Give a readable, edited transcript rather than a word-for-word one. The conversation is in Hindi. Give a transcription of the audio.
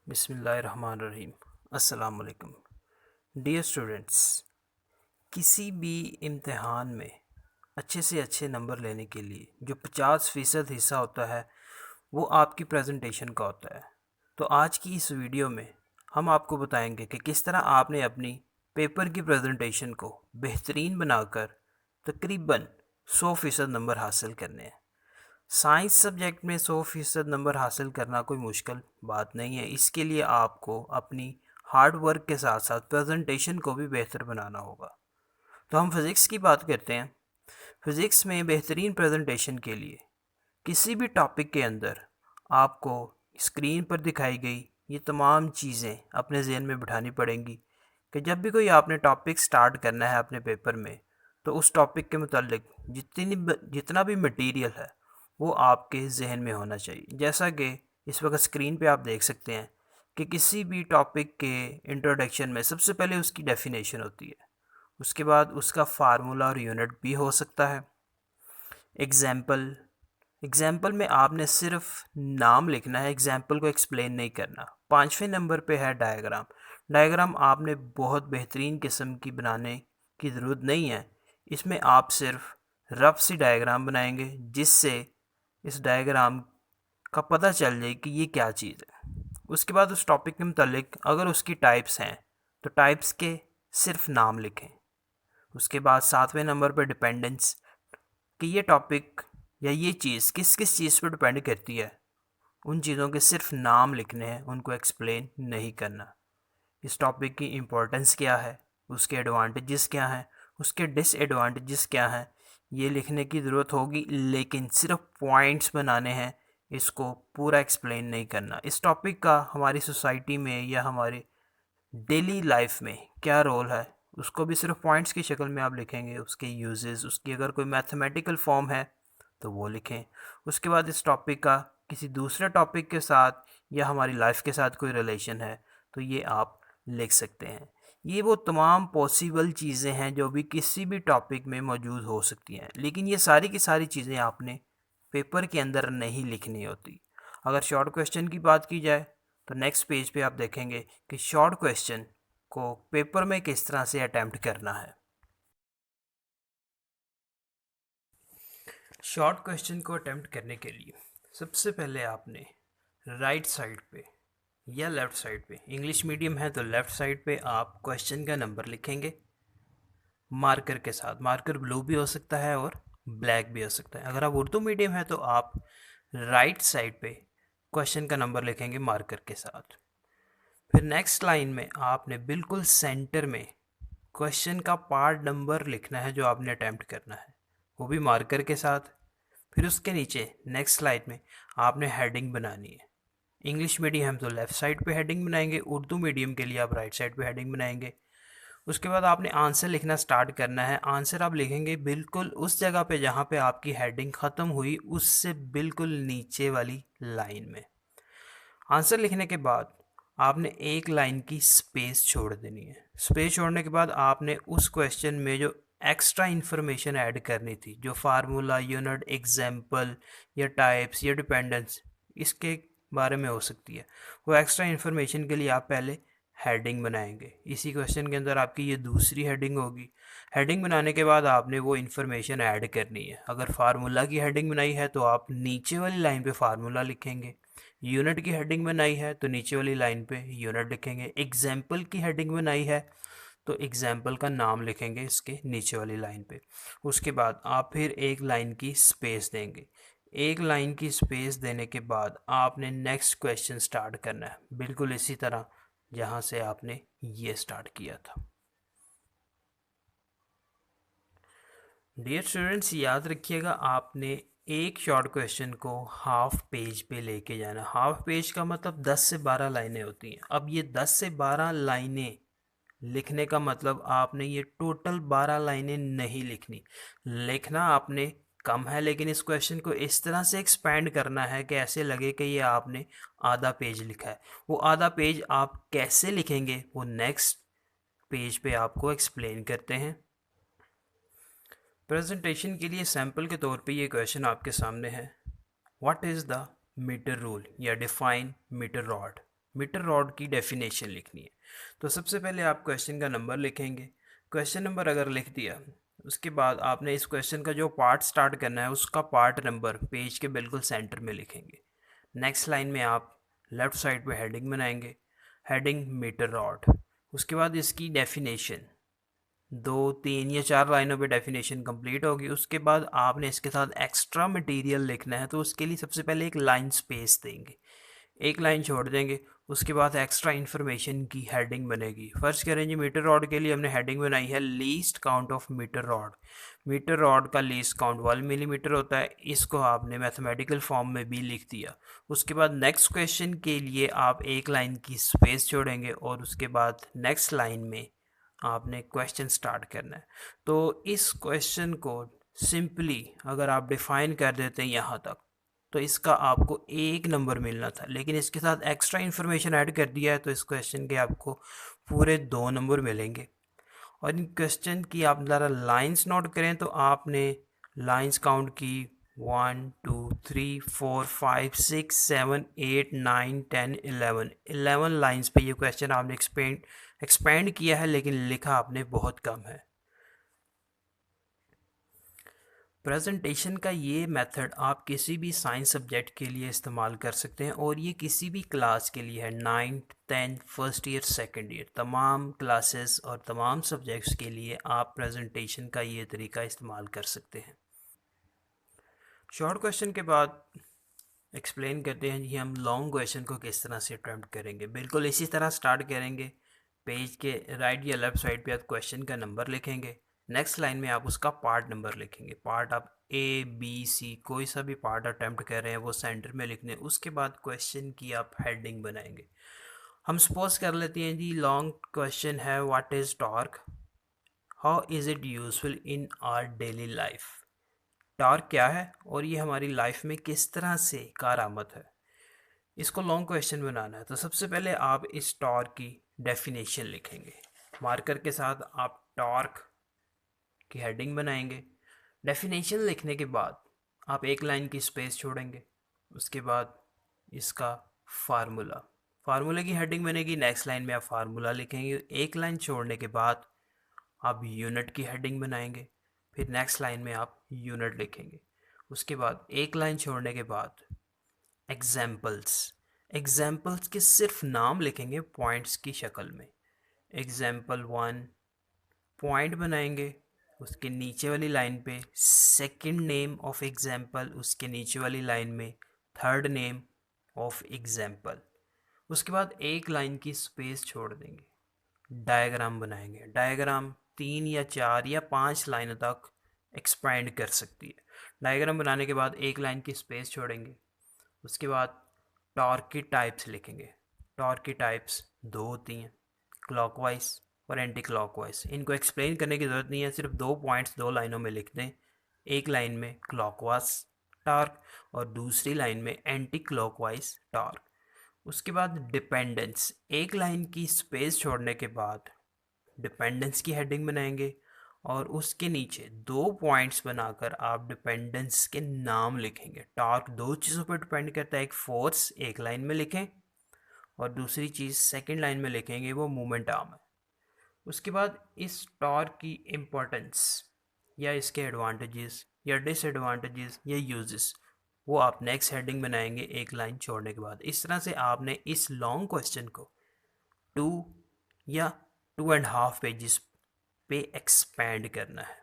बिस्मिल्लाहिर्रहमानिर्रहीम। अस्सलाम वालेकुम। डियर स्टूडेंट्स, किसी भी इम्तिहान में अच्छे से अच्छे नंबर लेने के लिए जो 50% हिस्सा होता है वो आपकी प्रेजेंटेशन का होता है। तो आज की इस वीडियो में हम आपको बताएंगे कि किस तरह आपने अपनी पेपर की प्रेजेंटेशन को बेहतरीन बनाकर तकरीबन 100% नंबर हासिल करने हैं। साइंस सब्जेक्ट में 100% नंबर हासिल करना कोई मुश्किल बात नहीं है। इसके लिए आपको अपनी हार्ड वर्क के साथ साथ प्रेजेंटेशन को भी बेहतर बनाना होगा। तो हम फिज़िक्स की बात करते हैं। फिज़िक्स में बेहतरीन प्रेजेंटेशन के लिए किसी भी टॉपिक के अंदर आपको स्क्रीन पर दिखाई गई ये तमाम चीज़ें अपने जहन में बिठानी पड़ेंगी कि जब भी कोई आपने टॉपिक स्टार्ट करना है अपने पेपर में, तो उस टॉपिक के मुतालिक जितना भी मटेरियल है वो आपके जहन में होना चाहिए। जैसा कि इस वक्त स्क्रीन पे आप देख सकते हैं कि किसी भी टॉपिक के इंट्रोडक्शन में सबसे पहले उसकी डेफिनेशन होती है, उसके बाद उसका फार्मूला और यूनिट भी हो सकता है। एग्ज़ाम्पल एग्ज़ाम्पल में आपने सिर्फ नाम लिखना है, एग्ज़ाम्पल को एक्सप्लेन नहीं करना। 5वें नंबर पे है डायग्राम। डायग्राम आपने बहुत बेहतरीन किस्म की बनाने की ज़रूरत नहीं है। इसमें आप सिर्फ रफ सी डायग्राम बनाएंगे जिससे इस डायग्राम का पता चल जाए कि ये क्या चीज़ है। उसके बाद उस टॉपिक के मुतालिक अगर उसकी टाइप्स हैं तो टाइप्स के सिर्फ नाम लिखें। उसके बाद 7वें नंबर पर डिपेंडेंस, कि ये टॉपिक या ये चीज़ किस किस चीज़ पर डिपेंड करती है, उन चीज़ों के सिर्फ नाम लिखने हैं, उनको एक्सप्लेन नहीं करना। इस टॉपिक की इम्पोर्टेंस क्या है, उसके एडवांटेजेस क्या हैं, उसके डिसएडवांटेजेस क्या हैं, ये लिखने की ज़रूरत होगी, लेकिन सिर्फ पॉइंट्स बनाने हैं, इसको पूरा एक्सप्लेन नहीं करना। इस टॉपिक का हमारी सोसाइटी में या हमारे डेली लाइफ में क्या रोल है, उसको भी सिर्फ पॉइंट्स की शक्ल में आप लिखेंगे। उसके यूजेस, उसकी अगर कोई मैथमेटिकल फॉर्म है तो वो लिखें। उसके बाद इस टॉपिक का किसी दूसरे टॉपिक के साथ या हमारी लाइफ के साथ कोई रिलेशन है तो ये आप लिख सकते हैं। ये वो तमाम पॉसिबल चीज़ें हैं जो भी किसी भी टॉपिक में मौजूद हो सकती हैं, लेकिन ये सारी की सारी चीज़ें आपने पेपर के अंदर नहीं लिखनी होती। अगर शॉर्ट क्वेश्चन की बात की जाए तो नेक्स्ट पेज पे आप देखेंगे कि शॉर्ट क्वेश्चन को पेपर में किस तरह से अटैम्प्ट करना है। शॉर्ट क्वेश्चन को अटैम्प्ट करने के लिए सबसे पहले आपने राइट साइड पे या लेफ़्ट साइड पे, इंग्लिश मीडियम है तो लेफ़्ट साइड पे आप क्वेश्चन का नंबर लिखेंगे मार्कर के साथ। मार्कर ब्लू भी हो सकता है और ब्लैक भी हो सकता है। अगर आप उर्दू मीडियम है तो आप राइट साइड पे क्वेश्चन का नंबर लिखेंगे मार्कर के साथ। फिर नेक्स्ट लाइन में आपने बिल्कुल सेंटर में क्वेश्चन का पार्ट नंबर लिखना है जो आपने अटैम्प्ट करना है, वो भी मार्कर के साथ। फिर उसके नीचे नेक्स्ट स्लाइड में आपने हेडिंग बनानी है। इंग्लिश मीडियम हम तो लेफ़्ट साइड पे हेडिंग बनाएंगे, उर्दू मीडियम के लिए आप राइट साइड पे हेडिंग बनाएंगे। उसके बाद आपने आंसर लिखना स्टार्ट करना है। आंसर आप लिखेंगे बिल्कुल उस जगह पे जहाँ पे आपकी हेडिंग ख़त्म हुई, उससे बिल्कुल नीचे वाली लाइन में। आंसर लिखने के बाद आपने एक लाइन की स्पेस छोड़ देनी है। स्पेस छोड़ने के बाद आपने उस क्वेश्चन में जो एक्स्ट्रा इन्फॉर्मेशन ऐड करनी थी, जो फार्मूला, यूनिट, एग्जाम्पल या टाइप्स या डिपेंडेंस इसके बारे में हो सकती है, वो एक्स्ट्रा इन्फॉर्मेशन के लिए आप पहले हेडिंग बनाएंगे। इसी क्वेश्चन के अंदर आपकी ये दूसरी हेडिंग होगी। हेडिंग बनाने के बाद आपने वो इन्फॉर्मेशन ऐड करनी है। अगर फार्मूला की हेडिंग बनाई है तो आप नीचे वाली लाइन पे फार्मूला लिखेंगे। यूनिट की हेडिंग बनाई है तो नीचे वाली लाइन पे यूनिट लिखेंगे। एग्जाम्पल की हेडिंग बनाई है तो एग्जाम्पल का नाम लिखेंगे इसके नीचे वाली लाइन पे। उसके बाद आप फिर एक लाइन की स्पेस देंगे। एक लाइन की स्पेस देने के बाद आपने नेक्स्ट क्वेश्चन स्टार्ट करना है, बिल्कुल इसी तरह जहाँ से आपने ये स्टार्ट किया था। डियर स्टूडेंट्स, याद रखिएगा आपने एक शॉर्ट क्वेश्चन को हाफ पेज पे लेके जाना। हाफ पेज का मतलब 10 से 12 लाइनें होती हैं। अब ये 10 से 12 लाइनें लिखने का मतलब आपने ये टोटल 12 लाइनें नहीं लिखनी। लिखना आपने कम है, लेकिन इस क्वेश्चन को इस तरह से एक्सपेंड करना है कि ऐसे लगे कि ये आपने आधा पेज लिखा है। वो आधा पेज आप कैसे लिखेंगे वो नेक्स्ट पेज पे आपको एक्सप्लेन करते हैं। प्रेजेंटेशन के लिए सैम्पल के तौर पे ये क्वेश्चन आपके सामने है। What is the meter rule या define meter rod. Metre rod की डेफिनेशन लिखनी है। तो सबसे पहले आप क्वेश्चन का नंबर लिखेंगे। क्वेश्चन नंबर अगर लिख दिया, उसके बाद आपने इस क्वेश्चन का जो पार्ट स्टार्ट करना है उसका पार्ट नंबर पेज के बिल्कुल सेंटर में लिखेंगे। नेक्स्ट लाइन में आप लेफ़्ट साइड पे हेडिंग बनाएंगे, हेडिंग मीटर रॉड। उसके बाद इसकी डेफिनेशन 2 3 या 4 लाइनों पे डेफिनेशन कंप्लीट होगी। उसके बाद आपने इसके साथ एक्स्ट्रा मटेरियल लिखना है, तो उसके लिए सबसे पहले एक लाइन स्पेस देंगे, एक लाइन छोड़ देंगे। उसके बाद एक्स्ट्रा इन्फॉर्मेशन की हेडिंग बनेगी। फर्ज करें जी मीटर रॉड के लिए हमने हेडिंग बनाई है least count of metre rod. Metre rod का लीस्ट काउंट 1 मिलीमीटर होता है, इसको आपने मैथमेटिकल फॉर्म में भी लिख दिया। उसके बाद नेक्स्ट क्वेश्चन के लिए आप एक लाइन की स्पेस छोड़ेंगे और उसके बाद नेक्स्ट लाइन में आपने क्वेश्चन स्टार्ट करना है। तो इस क्वेश्चन को सिंपली अगर आप डिफाइन कर देते हैं यहाँ तक, तो इसका आपको 1 नंबर मिलना था, लेकिन इसके साथ एक्स्ट्रा इन्फॉर्मेशन ऐड कर दिया है तो इस क्वेश्चन के आपको पूरे 2 नंबर मिलेंगे। और इन क्वेश्चन की आप ज़रा लाइंस नोट करें तो आपने लाइंस काउंट की 1 2 3 4 5 6 7 8 9 10 11 लाइंस पे ये क्वेश्चन आपने एक्सपेंड किया है, लेकिन लिखा आपने बहुत कम है। प्रेजेंटेशन का ये मेथड आप किसी भी साइंस सब्जेक्ट के लिए इस्तेमाल कर सकते हैं और ये किसी भी क्लास के लिए है। 9th 10th first year second year तमाम क्लासेस और तमाम सब्जेक्ट्स के लिए आप प्रेजेंटेशन का ये तरीका इस्तेमाल कर सकते हैं। शॉर्ट क्वेश्चन के बाद एक्सप्लेन करते हैं जी हम लॉन्ग क्वेश्चन को किस तरह से अटेम्प्ट करेंगे। बिल्कुल इसी तरह स्टार्ट करेंगे। पेज के राइट या लेफ़्ट साइड पे आप क्वेश्चन का नंबर लिखेंगे। नेक्स्ट लाइन में आप उसका पार्ट नंबर लिखेंगे। पार्ट आप A B C कोई सा भी पार्ट अटेम्प्ट कर रहे हैं वो सेंटर में लिखने। उसके बाद क्वेश्चन की आप हेडिंग बनाएंगे। हम सपोज कर लेते हैं जी लॉन्ग क्वेश्चन है what is torque, how is it useful in our daily life. Torque क्या है और ये हमारी लाइफ में किस तरह से कारआमद है, इसको लॉन्ग क्वेश्चन बनाना है। तो सबसे पहले आप इस टॉर्क की डेफिनेशन लिखेंगे। मार्कर के साथ आप टॉर्क की हेडिंग बनाएंगे। डेफिनेशन लिखने के बाद आप एक लाइन की स्पेस छोड़ेंगे। उसके बाद इसका फार्मूले की हेडिंग बनेगी। नेक्स्ट लाइन में आप फार्मूला लिखेंगे। एक लाइन छोड़ने के बाद आप यूनिट की हेडिंग बनाएंगे। फिर नेक्स्ट लाइन में आप यूनिट लिखेंगे। उसके बाद एक लाइन छोड़ने के बाद एग्जाम्पल्स के सिर्फ नाम लिखेंगे पॉइंट्स की शक्ल में। एग्जाम्पल 1 पॉइंट बनाएंगे, उसके नीचे वाली लाइन पे सेकंड नेम ऑफ एग्जाम्पल, उसके नीचे वाली लाइन में थर्ड नेम ऑफ एग्जाम्पल। उसके बाद एक लाइन की स्पेस छोड़ देंगे। डायग्राम बनाएंगे। डायग्राम 3 या 4 या 5 लाइन तक एक्सपेंड कर सकती है। डायग्राम बनाने के बाद एक लाइन की स्पेस छोड़ेंगे। उसके बाद टॉर्क की टाइप्स लिखेंगे। टॉर्क की टाइप्स 2 होती हैं, क्लॉकवाइज और एंटी क्लॉकवाइज। इनको एक्सप्लेन करने की ज़रूरत नहीं है, सिर्फ 2 पॉइंट्स 2 लाइनों में लिख दें। एक लाइन में क्लॉकवाइज टॉर्क और दूसरी लाइन में एंटी क्लॉकवाइज टॉर्क। उसके बाद डिपेंडेंस, एक लाइन की स्पेस छोड़ने के बाद डिपेंडेंस की हेडिंग बनाएंगे और उसके नीचे 2 पॉइंट्स बनाकर आप डिपेंडेंस के नाम लिखेंगे। टॉर्क 2 चीज़ों पर डिपेंड करता है, एक फोर्स एक लाइन में लिखें और दूसरी चीज़ सेकंड लाइन में लिखेंगे, वो मोमेंट आर्म है। उसके बाद इस टॉर्क की इम्पोर्टेंस या इसके एडवांटेजेस या डिसएडवांटेजेस या यूजेस वो आप नेक्स्ट हेडिंग बनाएंगे एक लाइन छोड़ने के बाद। इस तरह से आपने इस लॉन्ग क्वेश्चन को 2 या 2.5 पेजेस पे एक्सपेंड करना है।